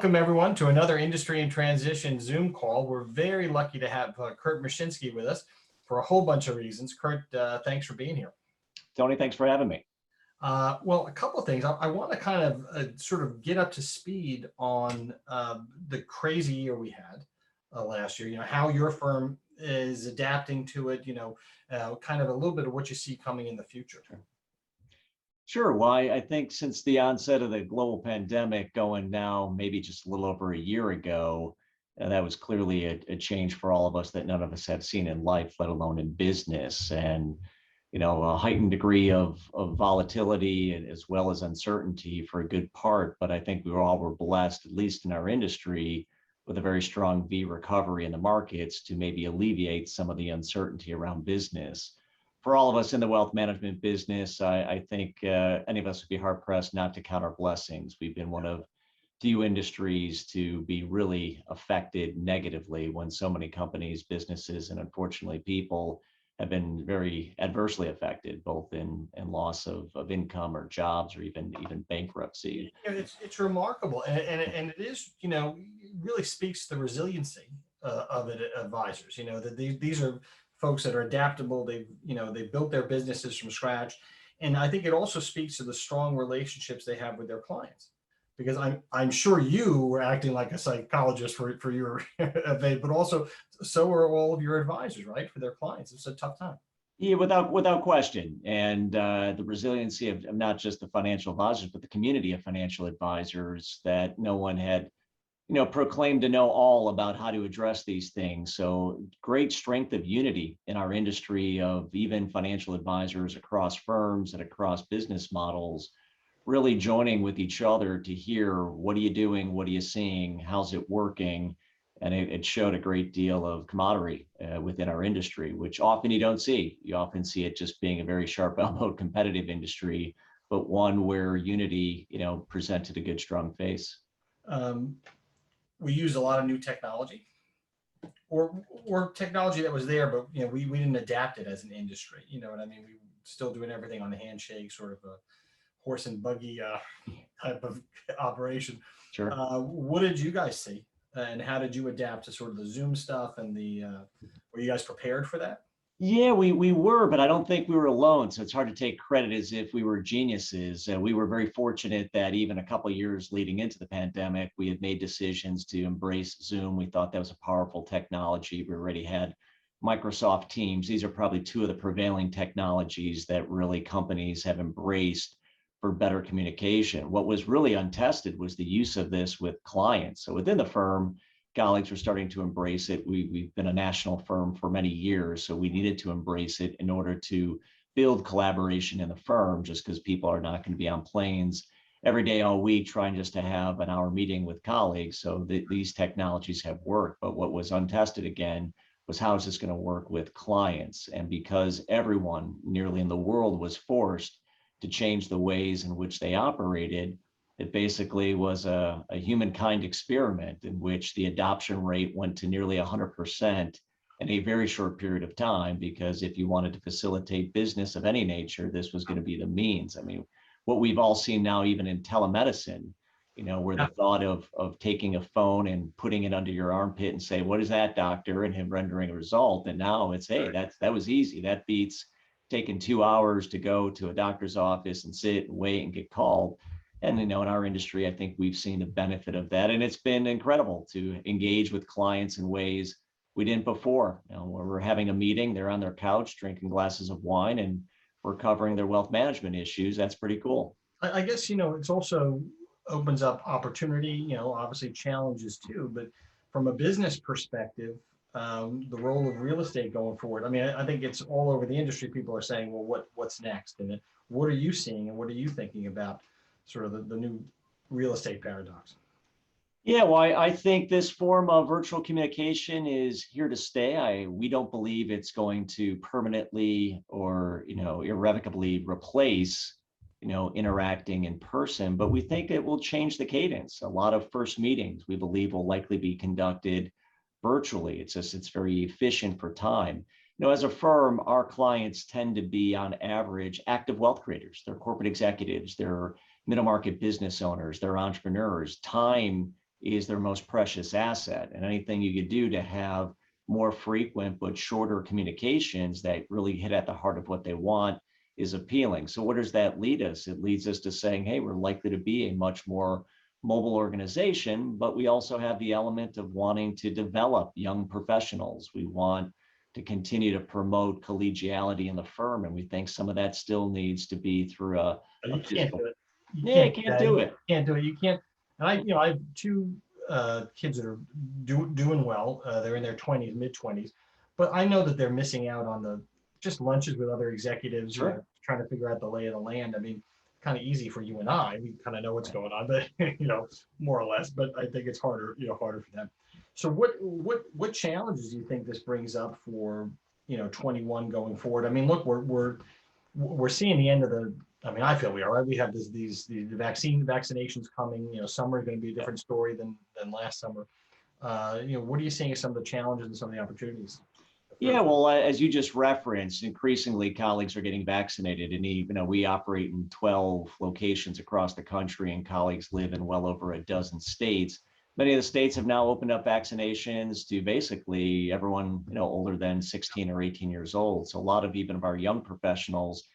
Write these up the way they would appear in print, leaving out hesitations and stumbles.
Welcome everyone to another Industry in Transition Zoom call. We're very lucky to have Kurt Miscinski with us for a whole bunch of reasons. Kurt, thanks for being here. Tony, thanks for having me. Well, a couple of things. I want to kind of sort of get up to speed on the crazy year we had last year, how your firm is adapting to it, kind of a little bit of what you see coming in the future. Sure. Well, I think since the onset of the global pandemic going now, maybe just a little over a year ago, that was clearly a change for all of us that none of us have seen in life, let alone in business. And, a heightened degree of volatility as well as uncertainty for a good part. But I think we all were blessed, at least in our industry, with a very strong V recovery in the markets to maybe alleviate some of the uncertainty around business. For all of us in the wealth management business, I think any of us would be hard pressed not to count our blessings. We've been one of few industries to be really affected negatively when so many companies, businesses, and unfortunately people have been very adversely affected, both in loss of income or jobs or even bankruptcy. It's remarkable, and it is, really speaks to the resiliency of advisors. That these are folks that are adaptable. They built their businesses from scratch, and I think it also speaks to the strong relationships they have with their clients. Because I'm sure you were acting like a psychologist for your event, but also so are all of your advisors, right? For their clients, it's a tough time. Yeah, without question. And the resiliency of not just the financial advisors, but the community of financial advisors that no one had proclaimed to know all about how to address these things. So great strength of unity in our industry of even financial advisors across firms and across business models, really joining with each other to hear, what are you doing? What are you seeing? How's it working? And it showed a great deal of camaraderie within our industry, which often you don't see. You often see it just being a very sharp elbowed competitive industry, but one where unity, presented a good, strong face. We use a lot of new technology, or technology that was there, but we didn't adapt it as an industry. You know what I mean? We still doing everything on the handshake, sort of a horse and buggy type of operation. Sure. What did you guys see, and how did you adapt to sort of the Zoom stuff and were you guys prepared for that? Yeah, we were, but I don't think we were alone. So it's hard to take credit as if we were geniuses. We were very fortunate that even a couple of years leading into the pandemic, we had made decisions to embrace Zoom. We thought that was a powerful technology. We already had Microsoft Teams. These are probably two of the prevailing technologies that really companies have embraced for better communication. What was really untested was the use of this with clients. So within the firm, colleagues were starting to embrace it. We've been a national firm for many years, so we needed to embrace it in order to build collaboration in the firm, just because people are not going to be on planes every day all week trying just to have an hour meeting with colleagues. So these technologies have worked, but what was untested again was how is this going to work with clients? And because everyone nearly in the world was forced to change the ways in which they operated, it basically was a humankind experiment in which the adoption rate went to nearly 100% in a very short period of time, because if you wanted to facilitate business of any nature, this was going to be the means. I mean, what we've all seen now, even in telemedicine, where the thought of taking a phone and putting it under your armpit and say, what is that, doctor? And him rendering a result. And now it's, hey, that was easy. That beats taking 2 hours to go to a doctor's office and sit and wait and get called. And in our industry, I think we've seen the benefit of that. And it's been incredible to engage with clients in ways we didn't before. Where we're having a meeting, they're on their couch drinking glasses of wine, and we're covering their wealth management issues. That's pretty cool. I guess, it's also opens up opportunity, obviously challenges too, but from a business perspective, the role of real estate going forward. I mean, I think it's all over the industry. People are saying, well, what's next? And what are you seeing and what are you thinking about sort of the new real estate paradox? Yeah, well, I think this form of virtual communication is here to stay. We don't believe it's going to permanently or, irrevocably replace, interacting in person, but we think it will change the cadence. A lot of first meetings we believe will likely be conducted virtually. It's very efficient for time. As a firm, our clients tend to be on average active wealth creators. They're corporate executives, they're middle market business owners, they're entrepreneurs. Time is their most precious asset. And anything you could do to have more frequent but shorter communications that really hit at the heart of what they want is appealing. So what does that lead us? It leads us to saying, hey, we're likely to be a much more mobile organization, but we also have the element of wanting to develop young professionals. We want to continue to promote collegiality in the firm, and we think some of that still needs to be through a You can't physical. do it. You Yeah, can't do can't that. do You it. can't do it. You can't. And I have two kids that are doing well. They're in their 20s, mid 20s, but I know that they're missing out on the just lunches with other executives, Sure. trying to figure out the lay of the land. I mean, kind of easy for you and I. We kind of know what's going on, but more or less. But I think it's harder, harder for them. So what challenges do you think this brings up for 21 going forward? I mean, look, we're seeing the end of the. I mean, I feel we are, right? We have the vaccinations coming. Summer is going to be a different story than last summer. What are you seeing as some of the challenges and some of the opportunities? Yeah, well, as you just referenced, increasingly colleagues are getting vaccinated, and we operate in 12 locations across the country, and colleagues live in well over a dozen states. Many of the states have now opened up vaccinations to basically everyone, older than 16 or 18 years old. So a lot of even of our young professionals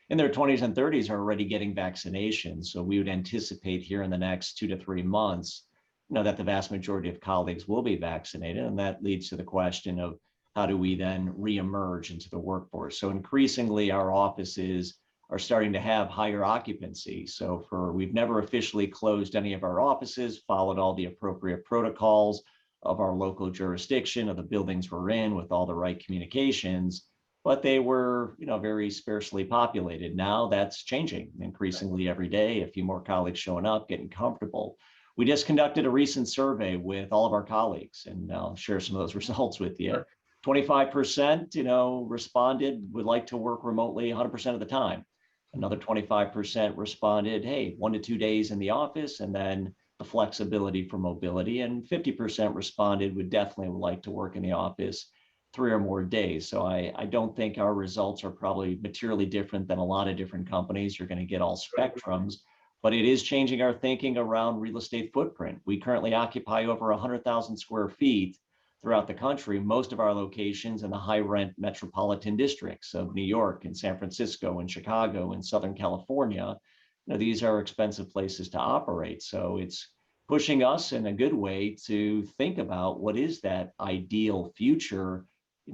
in their 20s and 30s are already getting vaccinations. So we would anticipate here in the next 2 to 3 months, that the vast majority of colleagues will be vaccinated. And that leads to the question of how do we then reemerge into the workforce? So increasingly our offices are starting to have higher occupancy. So we've never officially closed any of our offices, followed all the appropriate protocols of our local jurisdiction, of the buildings we're in with all the right communications, but they were, very sparsely populated. Now that's changing increasingly every day. A few more colleagues showing up, getting comfortable. We just conducted a recent survey with all of our colleagues, and I'll share some of those results with you. Sure. 25%, responded would like to work remotely 100% of the time. Another 25% responded, hey, 1 to 2 days in the office, and then the flexibility for mobility. And 50% responded would definitely like to work in the office 3 or more days. So I don't think our results are probably materially different than a lot of different companies. You're going to get all spectrums, but it is changing our thinking around real estate footprint. We currently occupy over 100,000 square feet throughout the country, most of our locations in the high rent metropolitan districts of New York and San Francisco and Chicago and Southern California. These are expensive places to operate. So it's pushing us in a good way to think about what is that ideal future,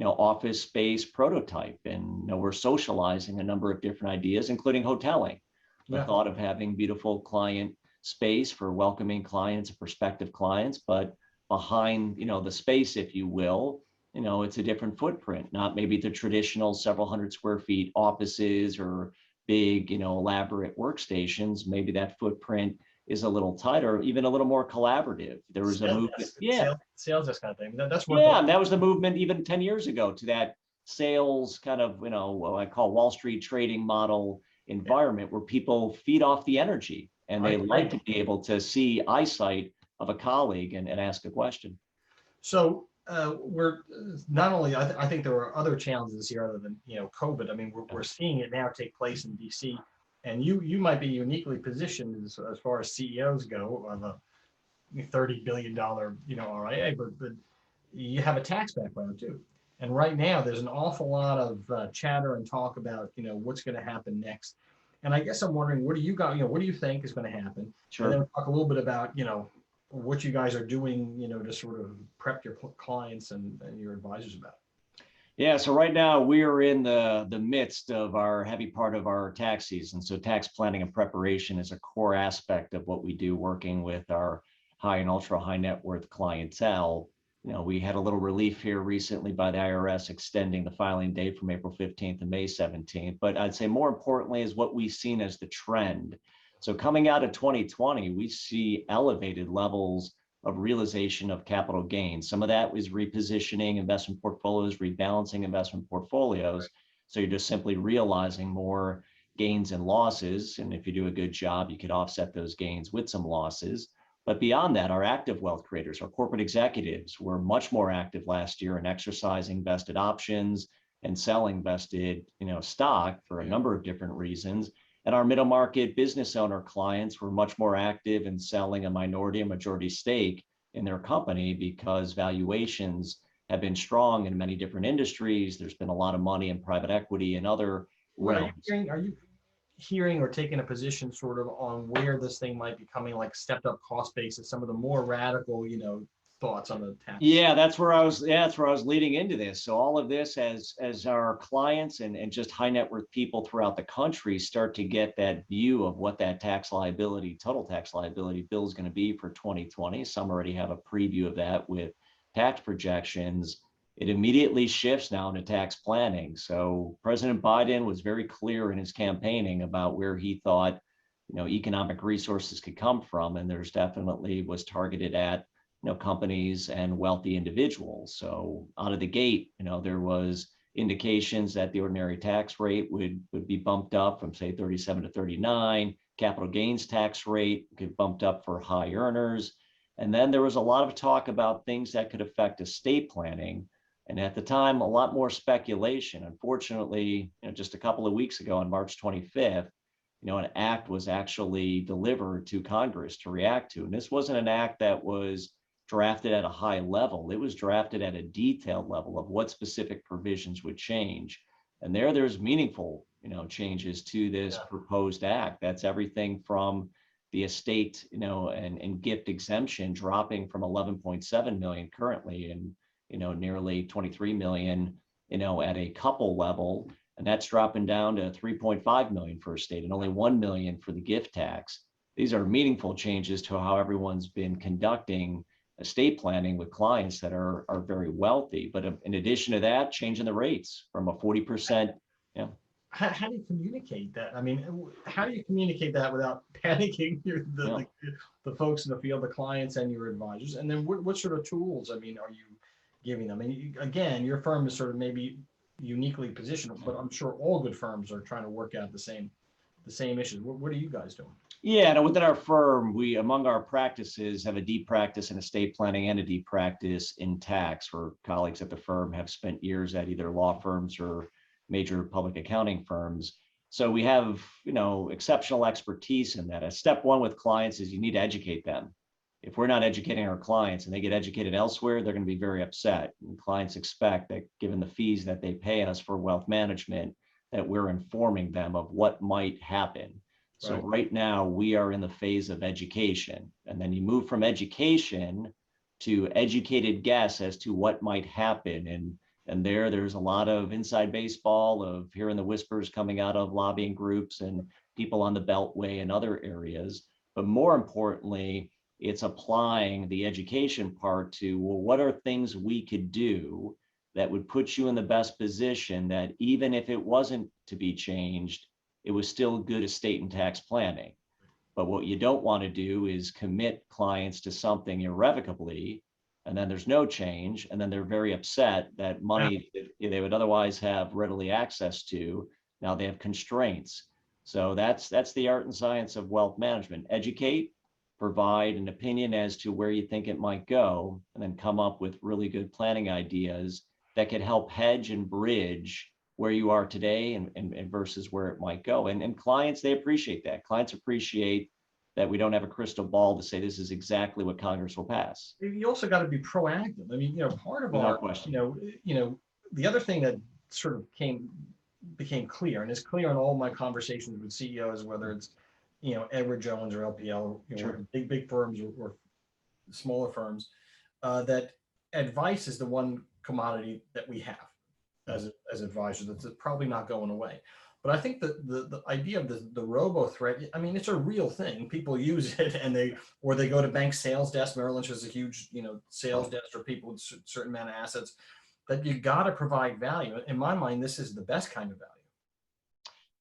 office space prototype. And we're socializing a number of different ideas, including hoteling. The thought of having beautiful client space for welcoming clients, prospective clients, but behind, the space, if you will, it's a different footprint, not maybe the traditional several hundred square feet offices or big, elaborate workstations. Maybe that footprint is a little tighter, even a little more collaborative. There was a movement. Yeah. Sales, this kind of thing. That's yeah. And that was the movement even 10 years ago to that sales kind of, what I call Wall Street trading model environment where people feed off the energy and they like to be able to see eyesight of a colleague and ask a question. So we're not only, I think there are other challenges here other than, COVID. I mean, we're seeing it now take place in DC, and you might be uniquely positioned as far as CEOs go of a $30 billion, RIA, but you have a tax background too. And right now there's an awful lot of chatter and talk about, what's going to happen next. And I guess I'm wondering, what do you got, what do you think is going to happen? Sure. And then we'll talk a little bit about, what you guys are doing, to sort of prep your clients and your advisors about. Yeah, so right now we are in the midst of our heavy part of our tax season. So tax planning and preparation is a core aspect of what we do, working with our high and ultra high net worth clientele. We had a little relief here recently by the IRS extending the filing date from April 15th to May 17th. But I'd say more importantly is what we've seen as the trend. So coming out of 2020, we see elevated levels of realization of capital gains. Some of that was repositioning investment portfolios, rebalancing investment portfolios. So you're just simply realizing more gains and losses. And if you do a good job, you could offset those gains with some losses. But beyond that, our active wealth creators, our corporate executives, were much more active last year in exercising vested options and selling vested, stock for a number of different reasons. And our middle market business owner clients were much more active in selling a minority and majority stake in their company because valuations have been strong in many different industries. There's been a lot of money in private equity and other What realms. are you hearing or taking a position sort of on where this thing might be coming, like stepped up cost basis, some of the more radical, thoughts on the tax? Yeah, that's where I was. Yeah, that's where I was leading into this. So all of this, as our clients and just high net worth people throughout the country start to get that view of what that tax liability, total tax liability bill is going to be for 2020. Some already have a preview of that with tax projections. It immediately shifts now into tax planning. So President Biden was very clear in his campaigning about where he thought, economic resources could come from, and there's definitely was targeted at companies and wealthy individuals. So out of the gate, there was indications that the ordinary tax rate would be bumped up from say 37 to 39. Capital gains tax rate get bumped up for high earners. And then there was a lot of talk about things that could affect estate planning. And at the time, a lot more speculation. Unfortunately, just a couple of weeks ago on March 25th, an act was actually delivered to Congress to react to. And this wasn't an act that was drafted at a high level. It was drafted at a detailed level of what specific provisions would change. And there's meaningful, changes to this proposed act. That's everything from the estate, and gift exemption dropping from 11.7 million currently and, nearly 23 million, at a couple level. And that's dropping down to 3.5 million for estate and only 1 million for the gift tax. These are meaningful changes to how everyone's been conducting estate planning with clients that are very wealthy. But in addition to that, changing the rates from a 40%. How do you communicate that? I mean, how do you communicate that without panicking the folks in the field, the clients and your advisors? And then what sort of tools, are you giving them? And again, your firm is sort of maybe uniquely positioned, but I'm sure all good firms are trying to work out the same issues. What are you guys doing? Yeah, and within our firm, we, among our practices, have a deep practice in estate planning and a deep practice in tax, where colleagues at the firm have spent years at either law firms or major public accounting firms. So we have, exceptional expertise in that. Step one with clients is you need to educate them. If we're not educating our clients and they get educated elsewhere, they're going to be very upset. And clients expect that given the fees that they pay us for wealth management, that we're informing them of what might happen. So right now we are in the phase of education, and then you move from education to educated guess as to what might happen. And there's a lot of inside baseball of hearing the whispers coming out of lobbying groups and people on the Beltway and other areas. But more importantly, it's applying the education part to, well, what are things we could do that would put you in the best position that even if it wasn't to be changed, it was still good estate and tax planning. But what you don't want to do is commit clients to something irrevocably, and then there's no change, and then they're very upset that money they would otherwise have readily access to, now they have constraints. So that's the art and science of wealth management. Educate, provide an opinion as to where you think it might go, and then come up with really good planning ideas that could help hedge and bridge where you are today and versus where it might go. And clients, they appreciate that. Clients appreciate that we don't have a crystal ball to say this is exactly what Congress will pass. You also got to be proactive. I mean, part of our question, the other thing that sort of became clear, and is clear in all my conversations with CEOs, whether it's, Edward Jones or LPL, Sure. big firms or smaller firms, that advice is the one commodity that we have as advisors. That's probably not going away. But I think that the idea of the robo threat, it's a real thing. People use it and they go to bank sales desk. Merrill Lynch has a huge, sales desk for people with a certain amount of assets, that you got to provide value. In my mind, this is the best kind of value.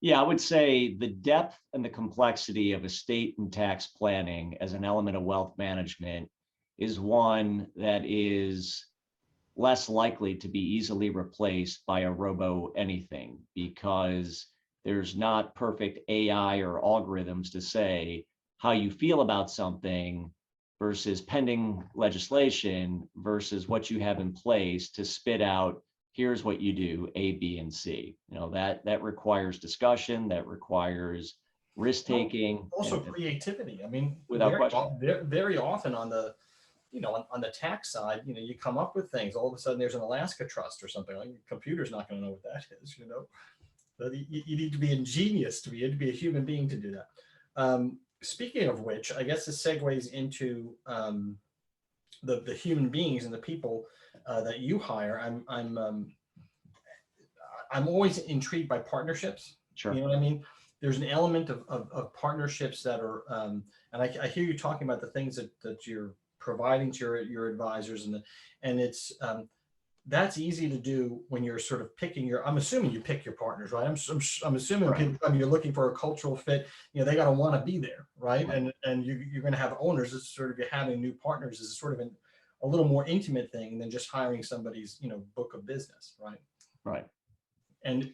Yeah, I would say the depth and the complexity of estate and tax planning as an element of wealth management is one that is less likely to be easily replaced by a robo anything, because there's not perfect AI or algorithms to say how you feel about something versus pending legislation versus what you have in place to spit out, here's what you do, A, B, and C. That requires discussion, that requires risk taking. Also creativity. Without question. Very often on the on the tax side, you come up with things. All of a sudden, there's an Alaska trust or something. Like, your computer's not going to know what that is. But you need to be ingenious to be a human being to do that. Speaking of which, I guess this segues into the human beings and the people that you hire. I'm always intrigued by partnerships. Sure. You know what I mean? There's an element of partnerships that are, and I hear you talking about the things that you're providing to your advisors, and it's that's easy to do when you're sort of picking I'm assuming you pick your partners, right? I'm assuming Right. people, you're looking for a cultural fit. They got to want to be there, right? And you're going to have owners. It's sort of, you're having new partners is sort of a little more intimate thing than just hiring somebody's book of business, right? Right. And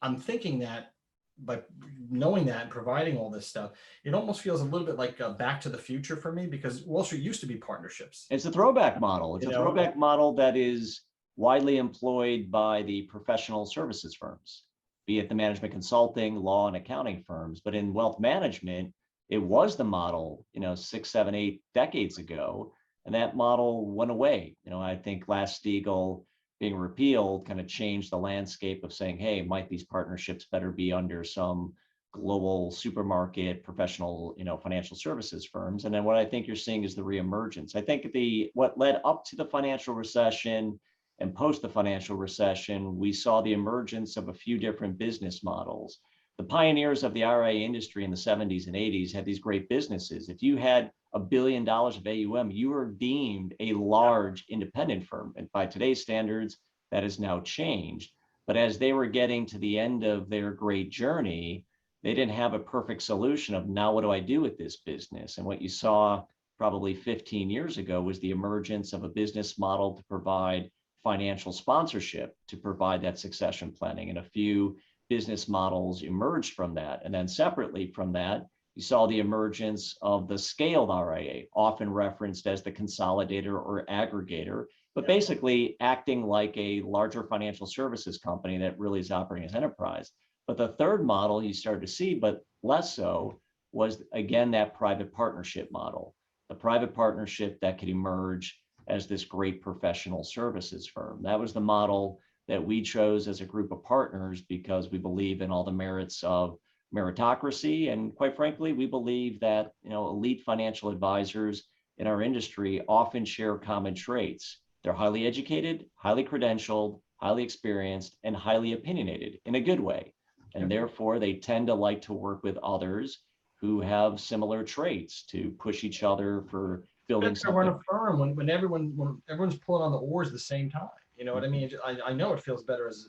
I'm thinking that by knowing that and providing all this stuff, it almost feels a little bit like Back to the Future for me, because Wall Street used to be partnerships. It's a throwback model. It's a throwback model that is widely employed by the professional services firms, be it the management consulting, law, and accounting firms. But in wealth management, it was the model, 6, 7, 8 decades ago, and that model went away. I think Glass-Steagall being repealed kind of changed the landscape of saying, hey, might these partnerships better be under some global supermarket professional, financial services firms. And then what I think you're seeing is the reemergence. I think what led up to the financial recession and post the financial recession, we saw the emergence of a few different business models. The pioneers of the RIA industry in the 70s and 80s had these great businesses. If you had $1 billion of AUM, you were deemed a large independent firm. And by today's standards, that has now changed. But as they were getting to the end of their great journey, they didn't have a perfect solution of, now what do I do with this business? And what you saw probably 15 years ago was the emergence of a business model to provide financial sponsorship, to provide that succession planning. And a few business models emerged from that. And then separately from that, you saw the emergence of the scaled RIA, often referenced as the consolidator or aggregator, but basically acting like a larger financial services company that really is operating as enterprise. But the third model you started to see, but less so, was again that private partnership model, the private partnership that could emerge as this great professional services firm. That was the model that we chose as a group of partners because we believe in all the merits of meritocracy. And quite frankly, we believe that, elite financial advisors in our industry often share common traits. They're highly educated, highly credentialed, highly experienced, and highly opinionated in a good way. And therefore, they tend to like to work with others who have similar traits to push each other for building something. Run a firm when everyone's pulling on the oars at the same time. You know what I mean? I know it feels better as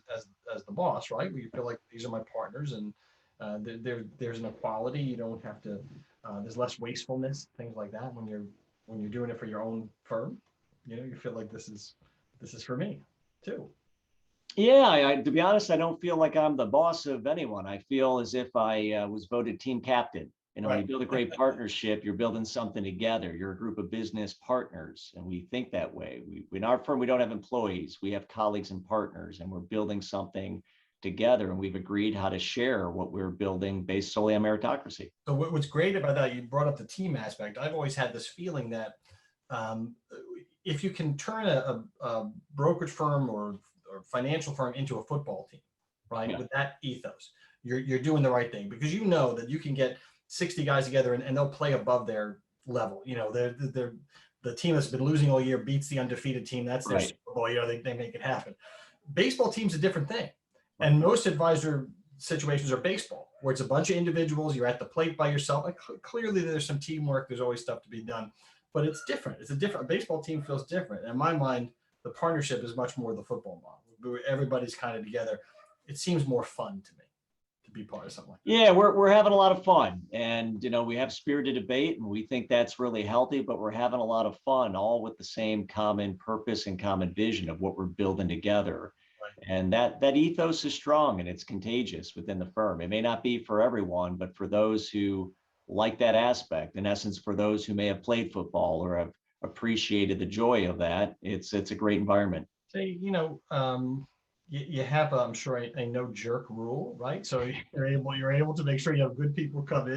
the boss, right? Where you feel like these are my partners, and there's an equality. You don't have to. There's less wastefulness, things like that. When you're doing it for your own firm, you feel like this is for me too. Yeah, to be honest, I don't feel like I'm the boss of anyone. I feel as if I was voted team captain. Right. When you build a great partnership, you're building something together. You're a group of business partners, and we think that way. In our firm, we don't have employees. We have colleagues and partners, and we're building something together, and we've agreed how to share what we're building based solely on meritocracy. So what's great about that, you brought up the team aspect. I've always had this feeling that if you can turn a brokerage firm or financial firm into a football team, right? With that ethos, you're doing the right thing, because that you can get 60 guys together and they'll play above their level. They're the team that's been losing all year beats the undefeated team. That's their Super Bowl. They make it happen. Baseball team's a different thing. And most advisor situations are baseball, where it's a bunch of individuals. You're at the plate by yourself. Like, clearly, there's some teamwork. There's always stuff to be done, but it's different. A baseball team feels different. In my mind, the partnership is much more the football model. Everybody's kind of together. It seems more fun to me to be part of something like that. Yeah, we're having a lot of fun, and we have spirited debate, and we think that's really healthy. But we're having a lot of fun, all with the same common purpose and common vision of what we're building together. And that ethos is strong, and it's contagious within the firm. It may not be for everyone, but for those who like that aspect, in essence, for those who may have played football or have appreciated the joy of that, it's a great environment. Say, you have, I'm sure, a no jerk rule, right? So you're able to make sure you have good people come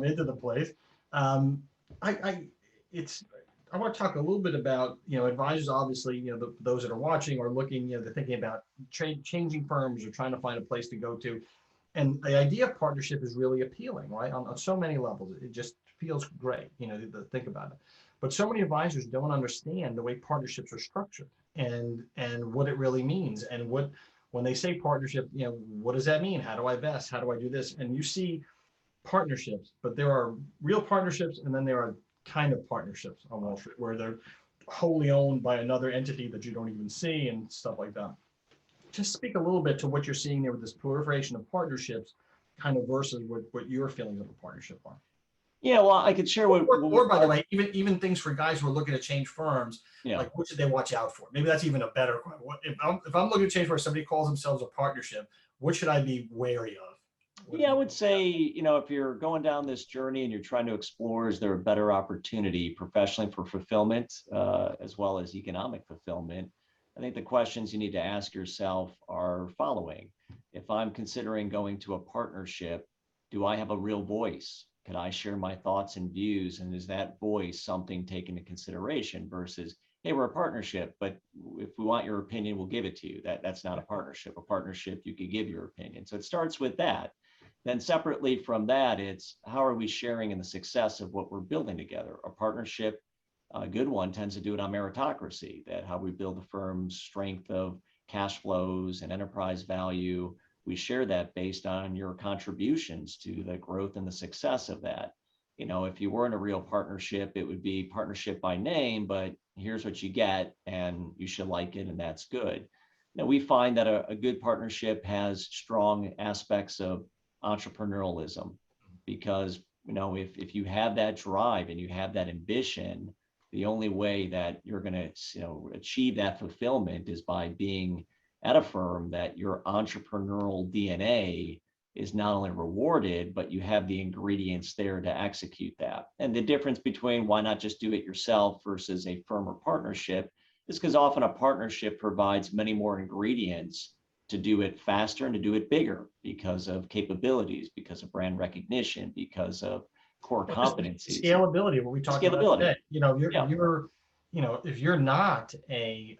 into the place. I'm I want to talk a little bit about, advisors, obviously, those that are watching are looking, they're thinking about changing firms or trying to find a place to go to. And the idea of partnership is really appealing, right? On so many levels, it just feels great, to think about it. But so many advisors don't understand the way partnerships are structured and what it really means. And when they say partnership, what does that mean? How do I vest? How do I do this? And you see partnerships, but there are real partnerships, and then there are kind of partnerships on Wall Street where they're wholly owned by another entity that you don't even see and stuff like that. Just speak a little bit to what you're seeing there with this proliferation of partnerships, kind of versus what your feelings of a partnership are. Yeah, well, I could share what. Or by the way, even things for guys who are looking to change firms, Yeah. like what should they watch out for? Maybe that's even a better question. If I'm looking to change where somebody calls themselves a partnership, what should I be wary of? Yeah, I would say, if you're going down this journey and you're trying to explore, is there a better opportunity professionally for fulfillment, as well as economic fulfillment? I think the questions you need to ask yourself are following. If I'm considering going to a partnership, do I have a real voice? Can I share my thoughts and views? And is that voice something taken into consideration versus, hey, we're a partnership, but if we want your opinion, we'll give it to you. That's not a partnership. A partnership, you could give your opinion. So it starts with that. Then separately from that, it's how are we sharing in the success of what we're building together? A partnership, a good one, tends to do it on meritocracy, that how we build the firm's strength of cash flows and enterprise value. We share that based on your contributions to the growth and the success of that. If you weren't a real partnership, it would be partnership by name, but here's what you get and you should like it, and that's good. Now, we find that a good partnership has strong aspects of entrepreneurialism, because if you have that drive and you have that ambition, the only way that you're going to achieve that fulfillment is by being at a firm that your entrepreneurial DNA is not only rewarded, but you have the ingredients there to execute that. And the difference between why not just do it yourself versus a firm or partnership is because often a partnership provides many more ingredients to do it faster and to do it bigger because of capabilities, because of brand recognition, because of core competencies. Scalability, what we talked about today. If you're not a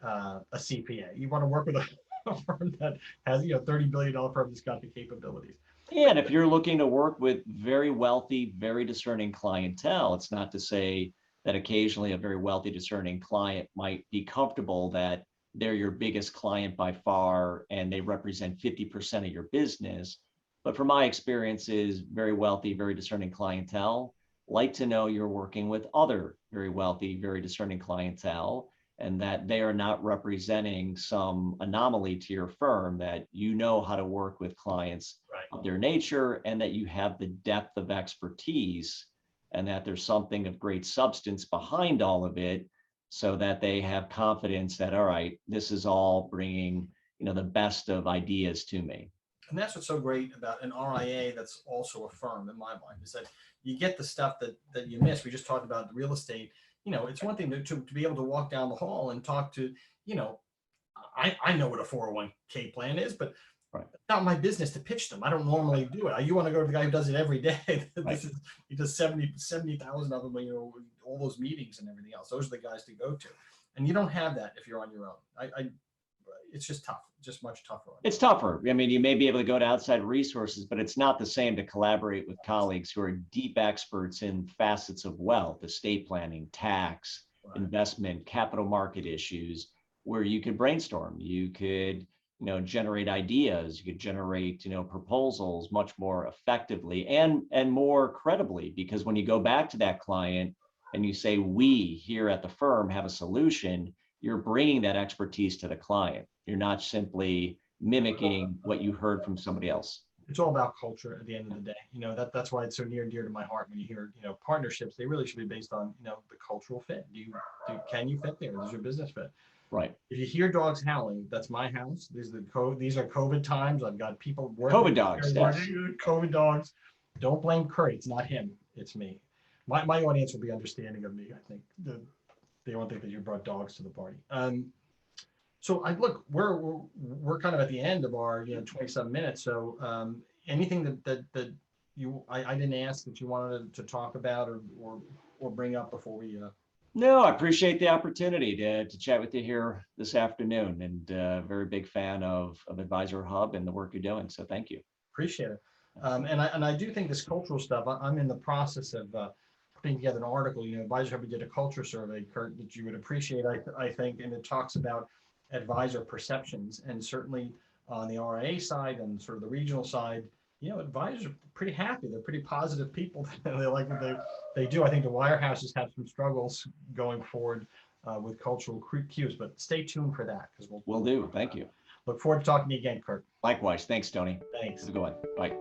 CPA, you want to work with a firm that has $30 billion firm that's got the capabilities. Yeah, and if you're looking to work with very wealthy, very discerning clientele, it's not to say that occasionally a very wealthy, discerning client might be comfortable that they're your biggest client by far and they represent 50% of your business. But from my experiences, very wealthy, very discerning clientele like to know you're working with other very wealthy, very discerning clientele, and that they are not representing some anomaly to your firm, that you know how to work with clients of their nature, and that you have the depth of expertise, and that there's something of great substance behind all of it, so that they have confidence that, all right, this is all bringing the best of ideas to me. And that's what's so great about an RIA that's also a firm, in my mind, is that you get the stuff that you miss. We just talked about the real estate. It's one thing to be able to walk down the hall and talk to, I know what a 401k plan is, but it's not my business to pitch them. I don't normally do it. You want to go to the guy who does it every day. He does 70,000 of them, all those meetings and everything else. Those are the guys to go to. And you don't have that if you're on your own. It's just tough, just much tougher. It's tougher. I mean, you may be able to go to outside resources, but it's not the same to collaborate with colleagues who are deep experts in facets of wealth, estate planning, tax, investment, capital market issues, where you could brainstorm, you could, generate ideas, you could generate, proposals much more effectively and more credibly, because when you go back to that client and you say, we here at the firm have a solution, you're bringing that expertise to the client. You're not simply mimicking what you heard from somebody else. It's all about culture at the end of the day. That's why it's so near and dear to my heart when you hear, partnerships. They really should be based on, the cultural fit. Can you fit there? Does your business fit? Right. If you hear dogs howling, that's my house. These are COVID times. I've got people working. COVID dogs. Yes. COVID dogs. Don't blame Kurt. It's not him. It's me. My audience will be understanding of me. I think they won't think that you brought dogs to the party. So look, we're kind of at the end of our 27 minutes. So anything that I didn't ask that you wanted to talk about or bring up before we No, I appreciate the opportunity to chat with you here this afternoon, and very big fan of AdvisorHub and the work you're doing. So thank you. Appreciate it. And I do think this cultural stuff, I'm in the process of putting together an article. AdvisorHub did a culture survey, Kurt, that you would appreciate, I think, and it talks about advisor perceptions. And certainly on the RIA side and sort of the regional side, advisors are pretty happy. They're pretty positive people. They like what they do. I think the wirehouses have some struggles going forward with cultural cues, but stay tuned for that because Will do. Thank you. look forward to talking to you again, Kurt. Likewise. Thanks, Tony. Thanks. Have a good one. Bye.